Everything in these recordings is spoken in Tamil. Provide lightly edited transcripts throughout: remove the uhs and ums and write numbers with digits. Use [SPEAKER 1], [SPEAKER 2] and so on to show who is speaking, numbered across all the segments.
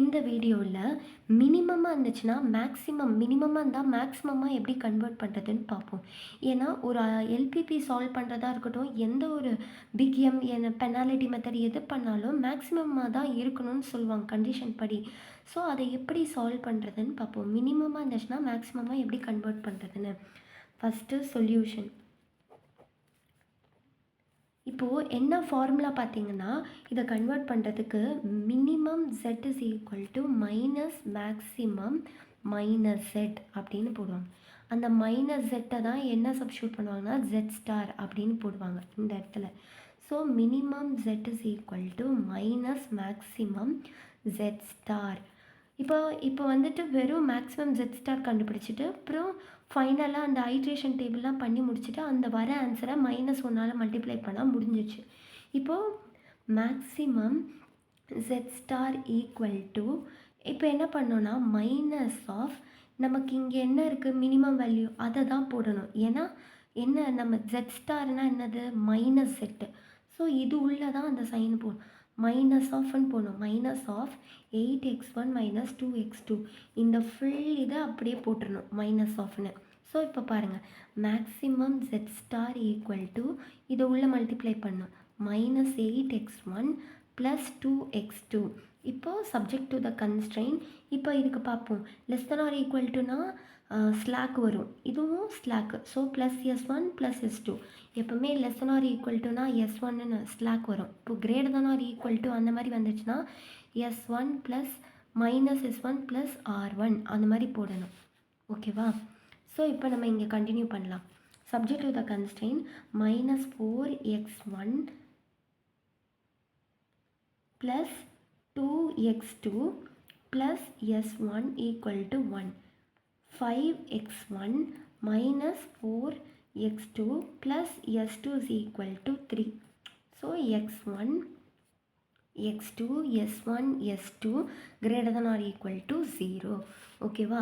[SPEAKER 1] இந்த வீடியோவில் மினிமமாக இருந்துச்சுன்னா மினிமமாக இருந்தால் மேக்ஸிமமாக எப்படி கன்வெர்ட் பண்ணுறதுன்னு பார்ப்போம். ஏன்னா ஒரு எல்பிபி சால்வ் பண்ணுறதா இருக்கட்டும், எந்த ஒரு பிக்எம் பெனாலிட்டி மெத்தட் எது பண்ணாலும் மேக்ஸிமமாக தான் இருக்கணும்னு சொல்லுவாங்க கண்டிஷன் படி. ஸோ அதை எப்படி சால்வ் பண்ணுறதுன்னு பார்ப்போம். மினிமமாக இருந்துச்சுன்னா மேக்ஸிமமாக எப்படி கன்வெர்ட் பண்ணுறதுன்னு. First solution. இப்போது என்ன ஃபார்முலா பார்த்தீங்கன்னா, இதை கன்வெர்ட் பண்ணுறதுக்கு minimum z is equal to minus maximum minus z அப்படின்னு போடுவாங்க. அந்த மைனஸ் ஜெட்டை தான் என்ன சப்ஸ்டியூட் பண்ணுவாங்கன்னா z ஸ்டார் அப்படின்னு போடுவாங்க இந்த இடத்துல. So minimum z is equal to minus maximum z star. இப்போ வந்துட்டு வெறும் மேக்ஸிமம் z ஸ்டார் கண்டுபிடிச்சிட்டு அப்புறம் ஃபைனலாக அந்த ஐட்ரேஷன் டேபிள்லாம் பண்ணி முடிச்சுட்டு அந்த வர ஆன்சரை -1 மல்டிப்ளை பண்ணால் முடிஞ்சிச்சு. இப்போது maximum z star equal to இப்போ என்ன பண்ணோன்னா மைனஸ் ஆஃப் நமக்கு இங்கே என்ன இருக்குது மினிமம் வேல்யூ அதை தான் போடணும். ஏன்னா என்ன நம்ம z ஸ்டார்னால் என்னது மைனஸ் செட்டு. ஸோ இது உள்ளே தான் அந்த சைன் போடணும். மைனஸ் ஆஃப்னு போடணும். Minus of 8x1 minus 2x2 இந்த ஃபுல் இதை அப்படியே போட்டுடணும் மைனஸ் ஆஃப்னு. ஸோ இப்போ பாருங்கள் maximum z star equal to இதை உள்ளே மல்டிப்ளை பண்ணணும். Minus 8x1 plus 2x2. இப்போது சப்ஜெக்ட் டு த கன்ஸ்ட்ரெயின். இப்போ இதுக்கு பார்ப்போம். லெஸ் தென் ஆர் ஈக்குவல் டுனா ஸ்லாக் வரும், இதுவும் slack. So plus s1 plus s2. எப்போவுமே லெஸ் தென் ஆர் ஈக்குவல் டுனா s1ன்னு ஸ்லாக் வரும். இப்போ greater than or equal to அந்த மாதிரி வந்துச்சுன்னா s1 plus minus s1 plus r1 அந்த மாதிரி போடணும். ஓகேவா? ஸோ இப்போ நம்ம இங்கே கண்டினியூ பண்ணலாம். Subject to the constraint minus 4x1 plus 2x2 plus s1 equal to 1. 5x1 minus 4x2 plus s2 is equal to 3. So x1, x2, s1, s2 greater than or equal to 0. ஓகேவா?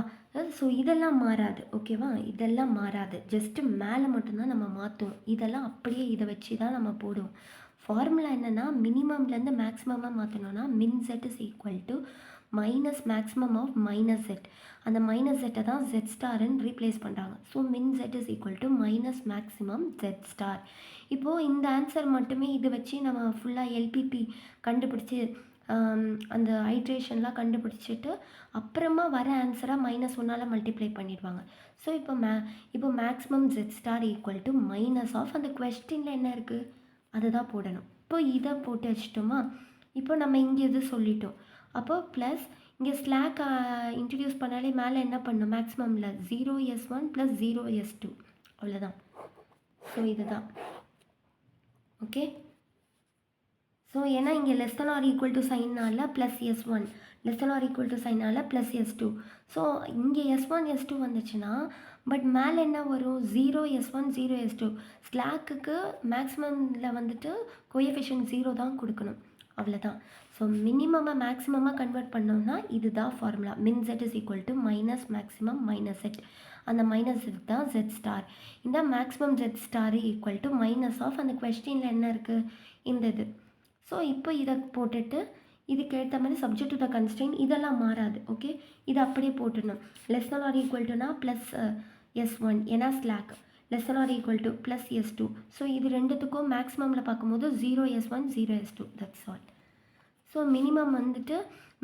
[SPEAKER 1] ஸோ இதெல்லாம் மாறாது. ஓகேவா? இதெல்லாம் மாறாது. ஜஸ்ட்டு மேலே மட்டும்தான் நம்ம மாற்றுவோம். இதெல்லாம் அப்படியே இதை வச்சு தான் நம்ம போடுவோம். ஃபார்முலா என்னென்னா மினிமம்லேருந்து மேக்ஸிமமாக மாற்றணுன்னா min z is equal to minus maximum of minus z. அந்த மைனஸ் ஜெட்டை தான் z ஸ்டார்ன்னு ரீப்ளேஸ் பண்ணுறாங்க. So min z is equal to minus maximum z star. இப்போது இந்த ஆன்சர் மட்டுமே இதை வச்சு நம்ம ஃபுல்லாக எல்பிபி கண்டுபிடிச்சி அந்த ஐட்ரேஷன்லாம் கண்டுபிடிச்சிட்டு அப்புறமா வர ஆன்சராக -1 மல்டிப்ளை பண்ணிடுவாங்க. ஸோ இப்போ maximum z star equal to minus of அந்த கொஸ்டினில் என்ன இருக்குது அதை தான் போடணும். இப்போ இதை போட்டு வச்சிட்டோமா? இப்போ நம்ம இங்கே இது சொல்லிட்டோம். அப்போ ப்ளஸ் இங்கே ஸ்லாக் இன்ட்ரடியூஸ் பண்ணாலே மேலே என்ன பண்ணணும் மேக்ஸிமமில் 0s1 ப்ளஸ் 0s2 அவ்வளோதான். ஸோ இதுதான். ஓகே. ஸோ ஏன்னா இங்கே less than or equal to சைனால் plus s1 less than or equal to சைனால் ப்ளஸ் s2. ஸோ இங்கே s1 s2 வந்துச்சுன்னா பட் மேலே என்ன வரும் 0s1 0s2. ஸ்லாக்குக்கு மேக்ஸிமமில் வந்துட்டு கோஎஃபிஷியன்ட் 0 தான் கொடுக்கணும். அவ்வளோதான். ஸோ மினிமமாக மேக்ஸிமமாக கன்வெர்ட் பண்ணோம்னா இதுதான் formula. Min z is equal to minus maximum minus z. அந்த மைனஸ் z தான் z ஸ்டார். இந்த maximum z star equal to minus of அந்த கொஸ்டினில் என்ன இருக்குது இந்த இது. ஸோ இப்போ இதை போட்டுட்டு இதுக்கு ஏற்ற மாதிரி சப்ஜெக்ட் டு த கன்ஸ்ட்ரெயின் இதெல்லாம் மாறாது. ஓகே. இதை அப்படியே போட்டுடணும். லெஸ் தென் ஆர் ஈக்குவல் டுனா ப்ளஸ் s1 ஏன்னா slack. Less than or equal to plus s2. So இது ரெண்டுத்துக்கும் மேக்ஸிமமில் பார்க்கும்போது 0s1 0s2 that's all. So minimum வந்துட்டு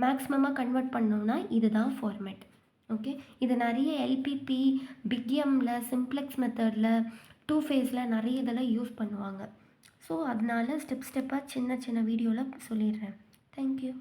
[SPEAKER 1] மேக்ஸிமமாக கன்வெர்ட் பண்ணோன்னா இதுதான் ஃபார்மேட். ஓகே. இது நிறைய எல்பிபி பிக்எம்மில் சிம்ப்ளெக்ஸ் மெத்தடில் 2 ஃபேஸில் நிறைய இதெல்லாம் யூஸ் பண்ணுவாங்க. ஸோ அதனால ஸ்டெப்பாக சின்ன சின்ன வீடியோவில் சொல்லிடுறேன். தேங்க்யூ.